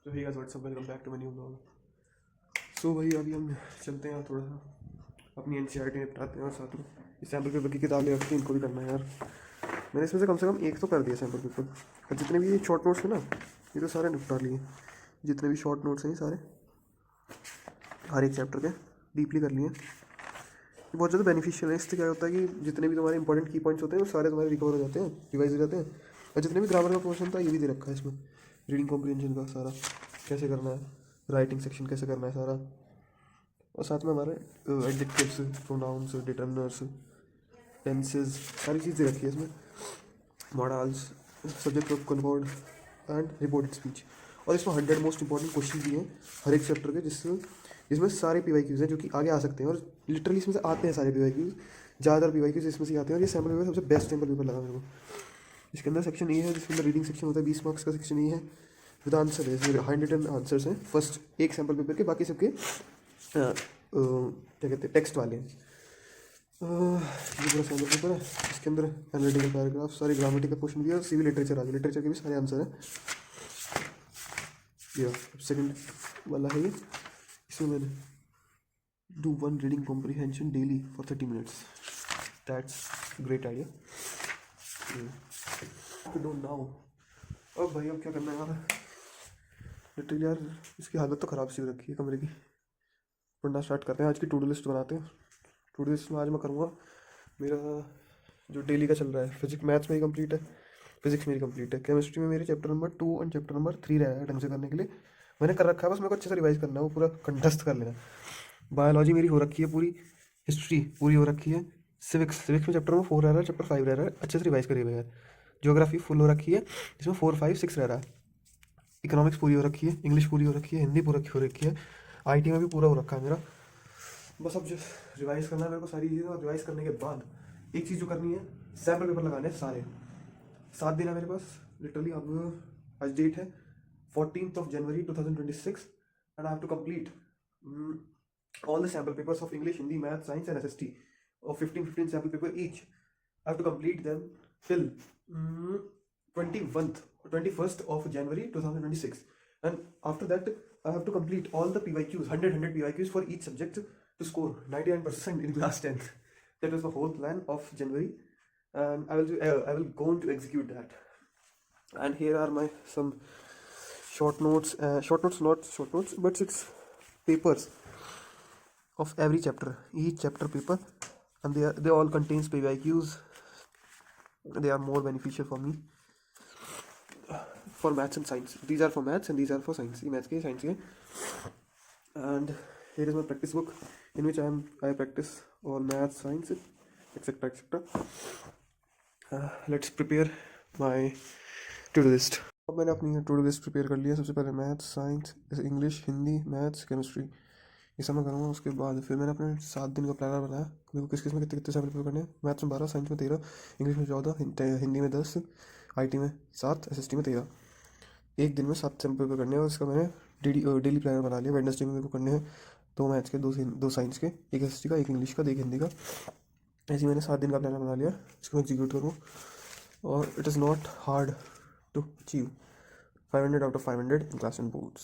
तो hey guys what's up, welcome back to my new blog. So भाई अभी हम चलते हैं थोड़ा सा अपनी एनसीईआरटी निपटाते हैं और साथ में इस सैम्पल पेपर की किताब ले रखी है, इनको भी करना है यार। मैंने इसमें से कम एक तो कर दिया सैम्पल पेपर, और जितने भी शॉर्ट नोट्स हैं ना ये तो सारे निपटा लिए। जितने भी शॉर्ट नोट्स हैं ये सारे हर एक चैप्टर के डीपली कर लिए। ये बहुत ज़्यादा बेनिफिशियल है। इससे क्या होता है कि जितने भी तुम्हारे इंपॉर्टेंट की पॉइंट्स होते हैं वो सारे तुम्हारे रिकवर हो जाते हैं, रिवाइज हो जाते हैं। और जितने भी ग्रामर का पोर्शन था ये भी दे रखा है इसमें, रीडिंग कॉम्प्रिहेंशन का सारा कैसे करना है, राइटिंग सेक्शन कैसे करना है सारा, और साथ में हमारे एडजेक्टिव्स, प्रोनाउंस, डिटर्मिनर्स, टेंसेस, सारी चीज़ें रखी है इसमें। Models, subject of converted and reported speech. और इसमें 100 मोस्ट इंपॉर्टेंट क्वेश्चन भी हैं हर एक चैप्टर के, जिसमें सारे PYQs हैं जो कि आगे आ सकते हैं, और लिटरली इसमें से आते हैं सारे PYQs। ज़्यादातर PYQs इसमें से आते हैं, और ये सैम्पल पेपर सबसे बेस्ट सैम्पल पेपर लगा मेरे को। इसके अंदर सेक्शन ए है जिसके अंदर रीडिंग सेक्शन होता है, 20 मार्क्स का सेक्शन ए है विद आंसर है। इसमें 100 आंसर्स हैं फर्स्ट एक सैम्पल पेपर के, बाकी सबके क्या कहते हैं टेक्स्ट वाले हैं। ये पूरा सैम्पल पेपर है। इसके अंदर एनालिटिकल पैराग्राफ, सारे ग्रामेटिकल क्वेश्चन भी है, और सिविल लिटरेचर आ गया, लिटरेचर के भी सारे आंसर हैं। ये सेकंड वाला है ये। इसमें मैंने do 1 reading comprehension daily for 30 minutes, that's great idea to do now. अब भाई अब क्या करना है यार, लिटरली यार इसकी हालत तो ख़राब सी हो रखी है कमरे की। पढ़ना स्टार्ट करते हैं, आज की टू डू लिस्ट बनाते हैं। टू डू लिस्ट में आज मैं करूँगा मेरा जो डेली का चल रहा है। फिजिक्स मैथ्स मेरी कंप्लीट है, फिजिक्स मेरी कंप्लीट है, केमिस्ट्री में मेरे चैप्टर नंबर 2 और चैप्टर नंबर 3 रहा है ढंग से करने के लिए। मैंने कर रखा है, बस मेरे को अच्छे से रिवाइज करना है, वो पूरा कंठस्थ कर लेना। बायोलॉजी मेरी हो रखी है पूरी, हिस्ट्री पूरी हो रखी है, सिविक्स में चैप्टर नंबर 4 रह रहा है, चैप्टर 5 रह रहा है, अच्छे से रिवाइज करिएगा यार। ज्योग्राफी फुल हो रखी है, इसमें 4, 5, 6 रह रहा है। इकोनॉमिक्स पूरी हो रखी है, इंग्लिश पूरी हो रखी है, हिंदी पूरी हो रखी है, IT में भी पूरा हो रखा है मेरा। बस अब जो रिवाइज करना है मेरे को सारी चीज़ें, और रिवाइज करने के बाद एक चीज़ जो करनी है, सैम्पल पेपर लगाने हैं सारे। 7 दिन है मेरे पास लिटरली। अब आज डेट है 14th January 2026 and I have to complete all the sample papers of English, Hindi, Math, Science and SST of 15 sample paper each. I have to complete them till 21st of January 2026, and after that I have to complete all the PYQs, 100 PYQs for each subject to score 99% in class 10th. That was the whole plan of January, and I will go on to execute that. And here are my some short notes, not short notes, but 6 papers of every chapter, each chapter paper, and they all contains PYQs. They are more beneficial for me for maths and science. These are for maths and these are for science. Maths ke science ke. And here is my practice book in which I practice all maths, science, etc. Let's prepare my to-do list. अब मैंने अपनी to do list prepare कर लिया। सबसे पहले maths, science, जैसे English, Hindi, maths, chemistry, ये सब मैं करूँगा। उसके बाद फिर मैंने अपने 7 दिन का प्लानर बनाया, मेरे को किस में कितने कितने सैम्पल पेपर करने हैं। मैथ्स में 12, साइंस में 13, इंग्लिश में 14, हिंदी में 10, IT में 7, SST में 13। एक दिन में 7 सैम्पल पेपर करने हैं, और इसका मैंने डेली प्लानर बना लिया। वेडनेसडे में मेरे को करने हैं 2 मैथ्स के, 2 साइंस के, 1 SST का, 1 इंग्लिश का, 1 हिंदी का। ऐसे मैंने 7 दिन का प्लानर बना लिया, इसको मैं एग्जीक्यूट करूँ। और it is not hard to achieve 500 out of 500 in class and boards.